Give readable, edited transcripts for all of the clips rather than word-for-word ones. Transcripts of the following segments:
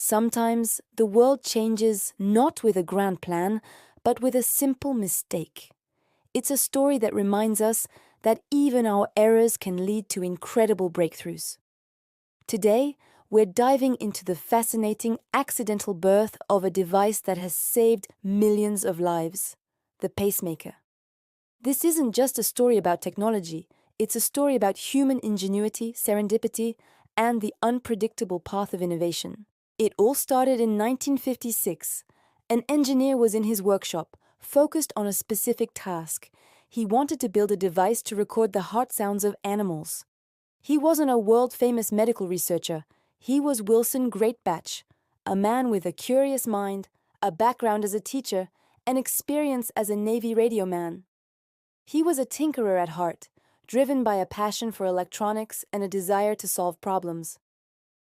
Sometimes the world changes not with a grand plan, but with a simple mistake. It's a story that reminds us that even our errors can lead to incredible breakthroughs. Today, we're diving into the fascinating accidental birth of a device that has saved millions of lives, the pacemaker. This isn't just a story about technology, it's a story about human ingenuity, serendipity, and the unpredictable path of innovation. It all started in 1956. An engineer was in his workshop, focused on a specific task. He wanted to build a device to record the heart sounds of animals. He wasn't a world-famous medical researcher. He was Wilson Greatbatch, a man with a curious mind, a background as a teacher, and experience as a Navy radio man. He was a tinkerer at heart, driven by a passion for electronics and a desire to solve problems.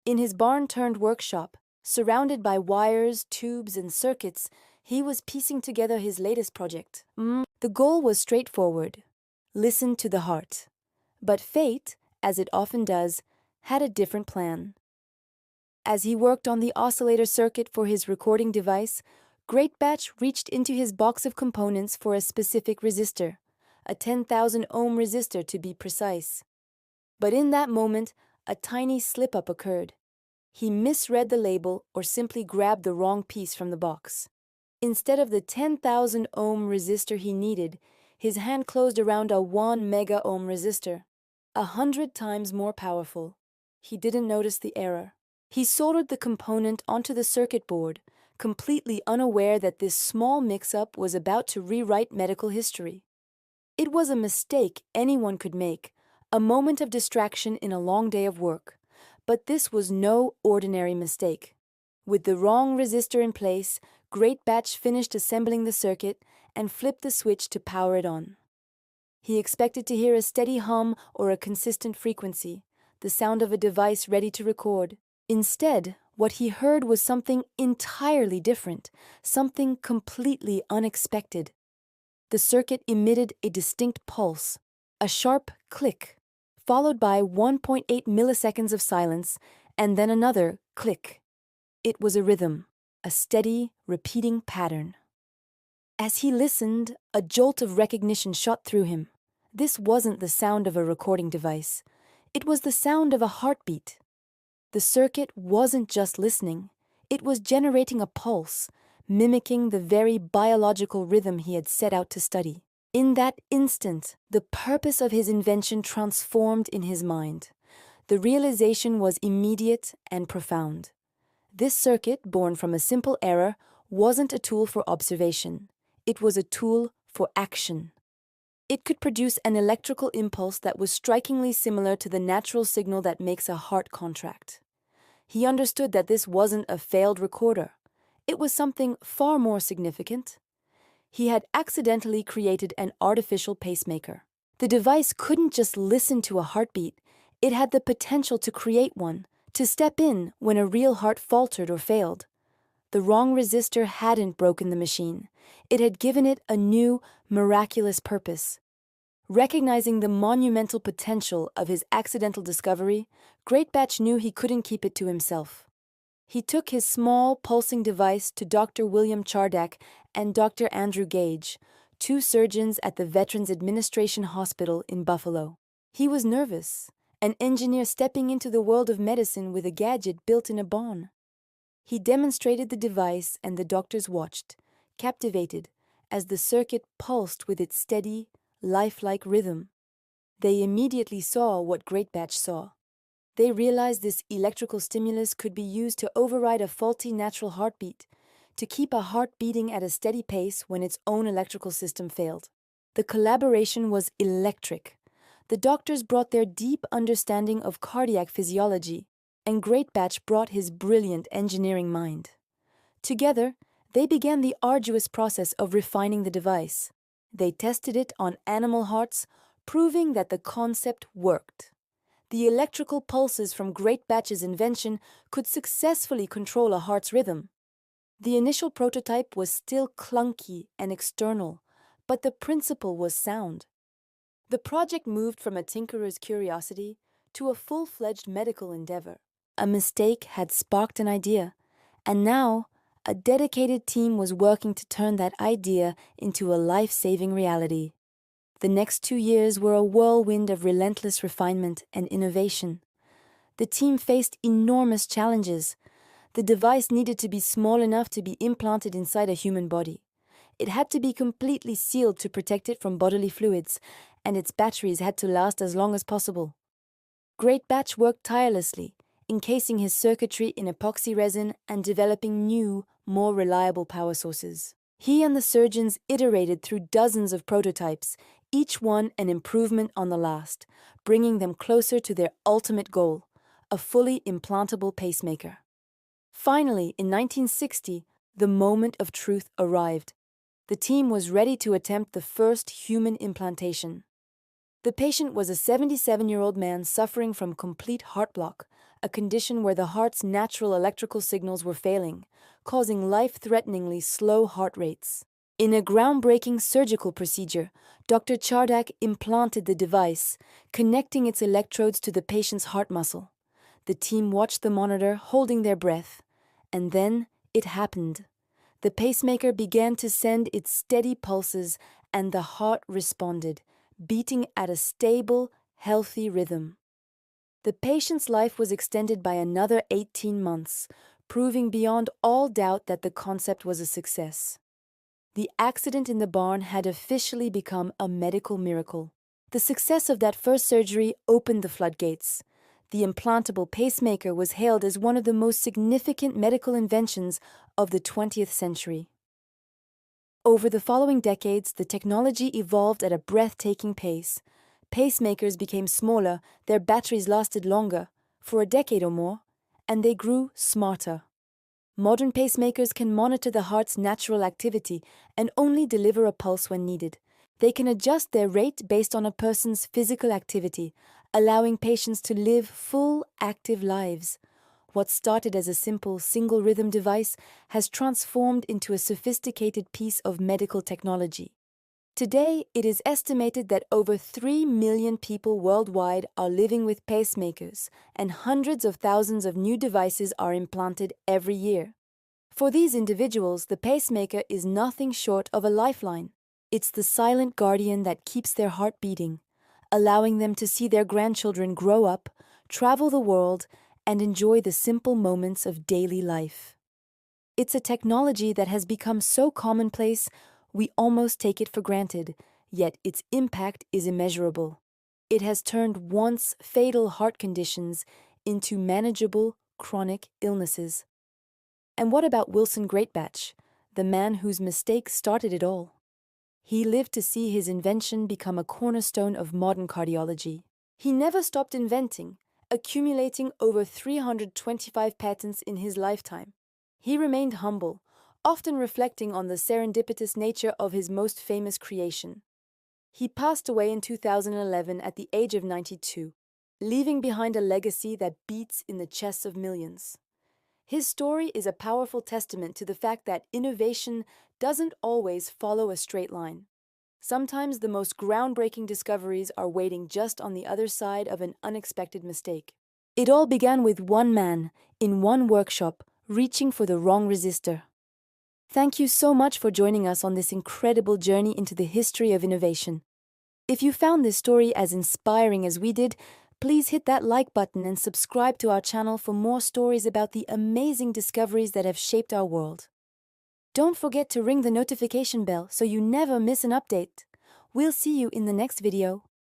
In his barn-turned-workshop, surrounded by wires, tubes, and circuits, he was piecing together his latest project. The goal was straightforward: listen to the heart. But fate, as it often does, had a different plan. As he worked on the oscillator circuit for his recording device, Greatbatch reached into his box of components for a specific resistor, a 10,000-ohm resistor to be precise. But in that moment, a tiny slip-up occurred. He misread the label or simply grabbed the wrong piece from the box. Instead of the 10,000-ohm resistor he needed, his hand closed around a 1 mega-ohm resistor, 100 times more powerful. He didn't notice the error. He soldered the component onto the circuit board, completely unaware that this small mix-up was about to rewrite medical history. It was a mistake anyone could make, a moment of distraction in a long day of work. But this was no ordinary mistake. With the wrong resistor in place, Greatbatch finished assembling the circuit and flipped the switch to power it on. He expected to hear a steady hum or a consistent frequency, the sound of a device ready to record. Instead, what he heard was something entirely different, something completely unexpected. The circuit emitted a distinct pulse, a sharp click, followed by 1.8 milliseconds of silence, and then another click. It was a rhythm, a steady, repeating pattern. As he listened, a jolt of recognition shot through him. This wasn't the sound of a recording device. It was the sound of a heartbeat. The circuit wasn't just listening. It was generating a pulse, mimicking the very biological rhythm he had set out to study. In that instant, the purpose of his invention transformed in his mind. The realization was immediate and profound. This circuit, born from a simple error, wasn't a tool for observation. It was a tool for action. It could produce an electrical impulse that was strikingly similar to the natural signal that makes a heart contract. He understood that this wasn't a failed recorder. It was something far more significant. He had accidentally created an artificial pacemaker. The device couldn't just listen to a heartbeat. It had the potential to create one, to step in when a real heart faltered or failed. The wrong resistor hadn't broken the machine. It had given it a new, miraculous purpose. Recognizing the monumental potential of his accidental discovery, Greatbatch knew he couldn't keep it to himself. He took his small, pulsing device to Dr. William Chardak and Dr. Andrew Gage, two surgeons at the Veterans Administration Hospital in Buffalo. He was nervous, an engineer stepping into the world of medicine with a gadget built in a barn. He demonstrated the device, and the doctors watched, captivated, as the circuit pulsed with its steady, lifelike rhythm. They immediately saw what Greatbatch saw. They realized this electrical stimulus could be used to override a faulty natural heartbeat, to keep a heart beating at a steady pace when its own electrical system failed. The collaboration was electric. The doctors brought their deep understanding of cardiac physiology, and Greatbatch brought his brilliant engineering mind. Together, they began the arduous process of refining the device. They tested it on animal hearts, proving that the concept worked. The electrical pulses from Greatbatch's invention could successfully control a heart's rhythm. The initial prototype was still clunky and external, but the principle was sound. The project moved from a tinkerer's curiosity to a full-fledged medical endeavor. A mistake had sparked an idea, And now, a dedicated team was working to turn that idea into a life-saving reality. The next 2 years were a whirlwind of relentless refinement and innovation. The team faced enormous challenges. The device needed to be small enough to be implanted inside a human body. It had to be completely sealed to protect it from bodily fluids, and its batteries had to last as long as possible. Greatbatch worked tirelessly, encasing his circuitry in epoxy resin and developing new, more reliable power sources. He and the surgeons iterated through dozens of prototypes, each one an improvement on the last, bringing them closer to their ultimate goal, a fully implantable pacemaker. Finally, in 1960, the moment of truth arrived. The team was ready to attempt the first human implantation. The patient was a 77-year-old man suffering from complete heart block, a condition where the heart's natural electrical signals were failing, causing life-threateningly slow heart rates. In a groundbreaking surgical procedure, Dr. Chardak implanted the device, connecting its electrodes to the patient's heart muscle. The team watched the monitor, holding their breath. And then it happened. The pacemaker began to send its steady pulses, and the heart responded, beating at a stable, healthy rhythm. The patient's life was extended by another 18 months, proving beyond all doubt that the concept was a success. The accident in the barn had officially become a medical miracle. The success of that first surgery opened the floodgates. The implantable pacemaker was hailed as one of the most significant medical inventions of the 20th century. Over the following decades, the technology evolved at a breathtaking pace. Pacemakers became smaller, their batteries lasted longer, for a decade or more, and they grew smarter. Modern pacemakers can monitor the heart's natural activity and only deliver a pulse when needed. They can adjust their rate based on a person's physical activity, allowing patients to live full, active lives. What started as a simple single-rhythm device has transformed into a sophisticated piece of medical technology. Today, it is estimated that over 3 million people worldwide are living with pacemakers, and hundreds of thousands of new devices are implanted every year. For these individuals, the pacemaker is nothing short of a lifeline. It's the silent guardian that keeps their heart beating, allowing them to see their grandchildren grow up, travel the world, and enjoy the simple moments of daily life. It's a technology that has become so commonplace, we almost take it for granted, yet its impact is immeasurable. It has turned once fatal heart conditions into manageable, chronic illnesses. And what about Wilson Greatbatch, the man whose mistake started it all? He lived to see his invention become a cornerstone of modern cardiology. He never stopped inventing, accumulating over 325 patents in his lifetime. He remained humble, often reflecting on the serendipitous nature of his most famous creation. He passed away in 2011 at the age of 92, leaving behind a legacy that beats in the chests of millions. His story is a powerful testament to the fact that innovation doesn't always follow a straight line. Sometimes the most groundbreaking discoveries are waiting just on the other side of an unexpected mistake. It all began with one man, in one workshop, reaching for the wrong resistor. Thank you so much for joining us on this incredible journey into the history of innovation. If you found this story as inspiring as we did, please hit that like button and subscribe to our channel for more stories about the amazing discoveries that have shaped our world. Don't forget to ring the notification bell so you never miss an update. We'll see you in the next video.